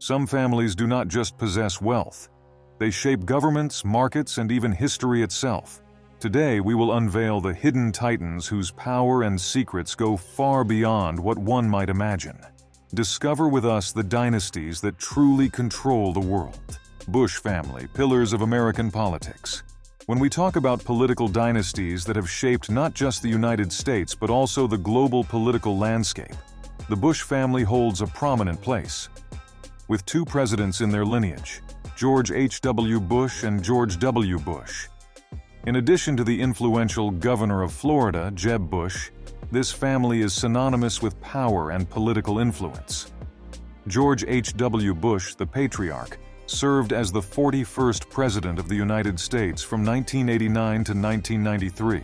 Some families do not just possess wealth. They shape governments, markets, and even history itself. Today, we will unveil the hidden titans whose power and secrets go far beyond what one might imagine. Discover with us the dynasties that truly control the world. Bush family, pillars of American politics. When we talk about political dynasties that have shaped not just the United States but also the global political landscape, the Bush family holds a prominent place. With two presidents in their lineage, George H.W. Bush and George W. Bush. In addition to the influential governor of Florida, Jeb Bush, this family is synonymous with power and political influence. George H.W. Bush, the patriarch, served as the 41st President of the United States from 1989 to 1993,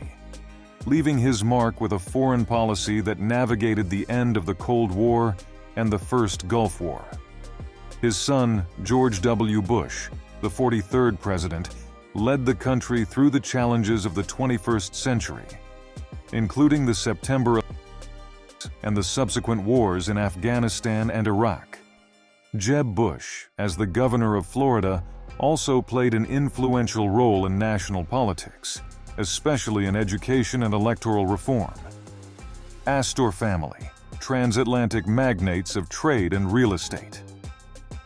leaving his mark with a foreign policy that navigated the end of the Cold War and the First Gulf War. His son, George W. Bush, the 43rd President, led the country through the challenges of the 21st century, including the September and the subsequent wars in Afghanistan and Iraq. Jeb Bush, as the governor of Florida, also played an influential role in national politics, especially in education and electoral reform. Astor family, transatlantic magnates of trade and real estate.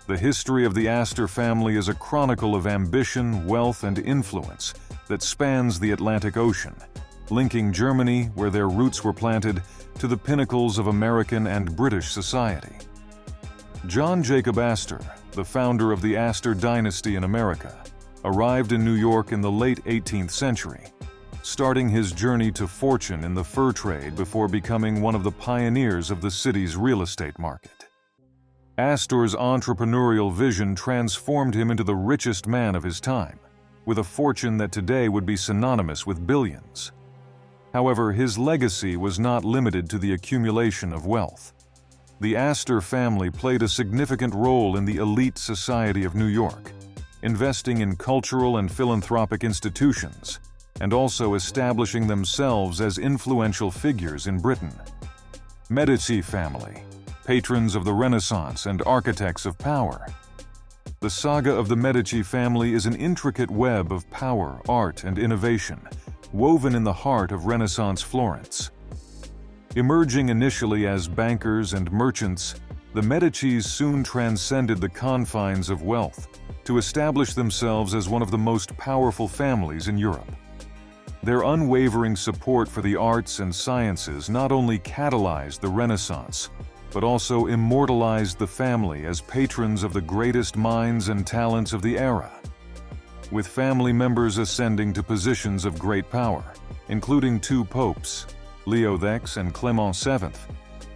The history of the Astor family is a chronicle of ambition, wealth, and influence that spans the Atlantic Ocean, linking Germany, where their roots were planted, to the pinnacles of American and British society. John Jacob Astor, the founder of the Astor dynasty in America, arrived in New York in the late 18th century, starting his journey to fortune in the fur trade before becoming one of the pioneers of the city's real estate market. Astor's entrepreneurial vision transformed him into the richest man of his time, with a fortune that today would be synonymous with billions. However, his legacy was not limited to the accumulation of wealth. The Astor family played a significant role in the elite society of New York, investing in cultural and philanthropic institutions, and also establishing themselves as influential figures in Britain. Medici family, patrons of the Renaissance and architects of power. The saga of the Medici family is an intricate web of power, art, and innovation, woven in the heart of Renaissance Florence. Emerging initially as bankers and merchants, the Medicis soon transcended the confines of wealth to establish themselves as one of the most powerful families in Europe. Their unwavering support for the arts and sciences not only catalyzed the Renaissance, but also immortalized the family as patrons of the greatest minds and talents of the era. With family members ascending to positions of great power, including two popes, Leo X and Clement VII,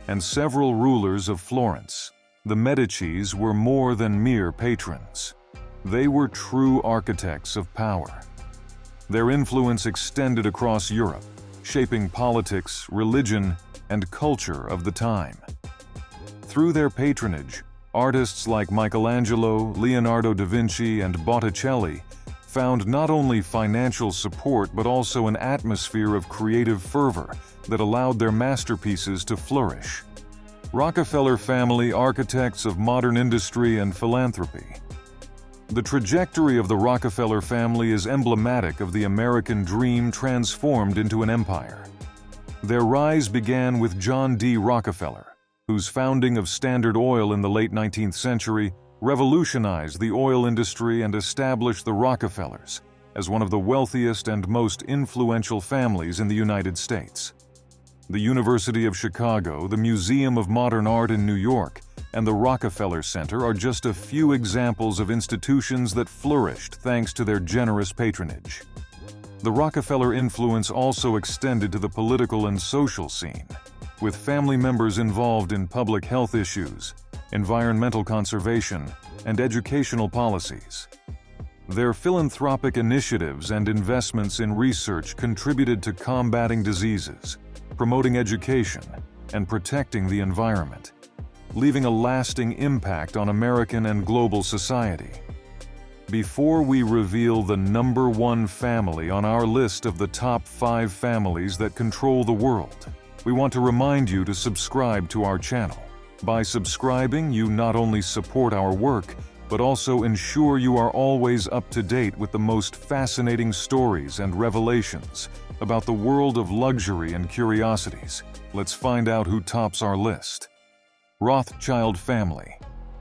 and several rulers of Florence, the Medicis were more than mere patrons. They were true architects of power. Their influence extended across Europe, shaping politics, religion, and culture of the time. Through their patronage, artists like Michelangelo, Leonardo da Vinci, and Botticelli found not only financial support but also an atmosphere of creative fervor that allowed their masterpieces to flourish. Rockefeller family, architects of modern industry and philanthropy. The trajectory of the Rockefeller family is emblematic of the American dream transformed into an empire. Their rise began with John D. Rockefeller, whose founding of Standard Oil in the late 19th century revolutionized the oil industry and established the Rockefellers as one of the wealthiest and most influential families in the United States. The University of Chicago, the Museum of Modern Art in New York, and the Rockefeller Center are just a few examples of institutions that flourished thanks to their generous patronage. The Rockefeller influence also extended to the political and social scene, with family members involved in public health issues, environmental conservation, and educational policies. Their philanthropic initiatives and investments in research contributed to combating diseases, promoting education, and protecting the environment, leaving a lasting impact on American and global society. Before we reveal the #1 family on our list of the top 5 families that control the world, we want to remind you to subscribe to our channel. By subscribing, you not only support our work, but also ensure you are always up to date with the most fascinating stories and revelations about the world of luxury and curiosities. Let's find out who tops our list. Rothschild family.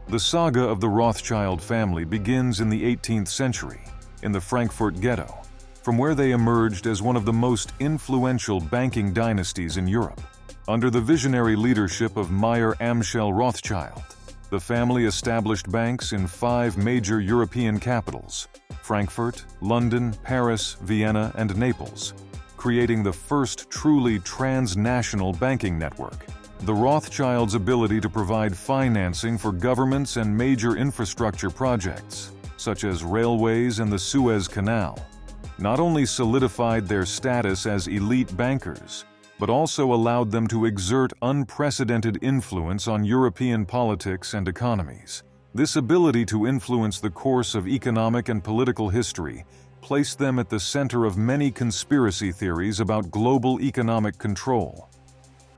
The saga of the Rothschild family begins in the 18th century, in the Frankfurt ghetto, from where they emerged as one of the most influential banking dynasties in Europe. Under the visionary leadership of Mayer Amschel Rothschild, the family established banks in 5 major European capitals: Frankfurt, London, Paris, Vienna, and Naples, creating the first truly transnational banking network. The Rothschilds' ability to provide financing for governments and major infrastructure projects, such as railways and the Suez Canal, not only solidified their status as elite bankers, but also allowed them to exert unprecedented influence on European politics and economies. This ability to influence the course of economic and political history placed them at the center of many conspiracy theories about global economic control.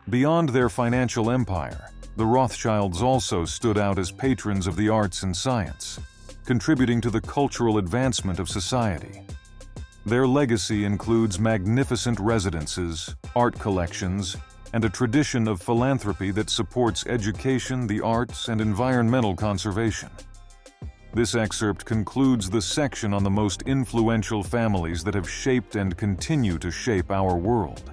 Beyond their financial empire, the Rothschilds also stood out as patrons of the arts and science, contributing to the cultural advancement of society. Their legacy includes magnificent residences, art collections, and a tradition of philanthropy that supports education, the arts, and environmental conservation. This excerpt concludes the section on the most influential families that have shaped and continue to shape our world.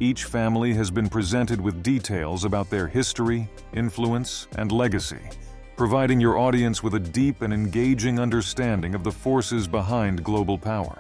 Each family has been presented with details about their history, influence, and legacy, providing your audience with a deep and engaging understanding of the forces behind global power.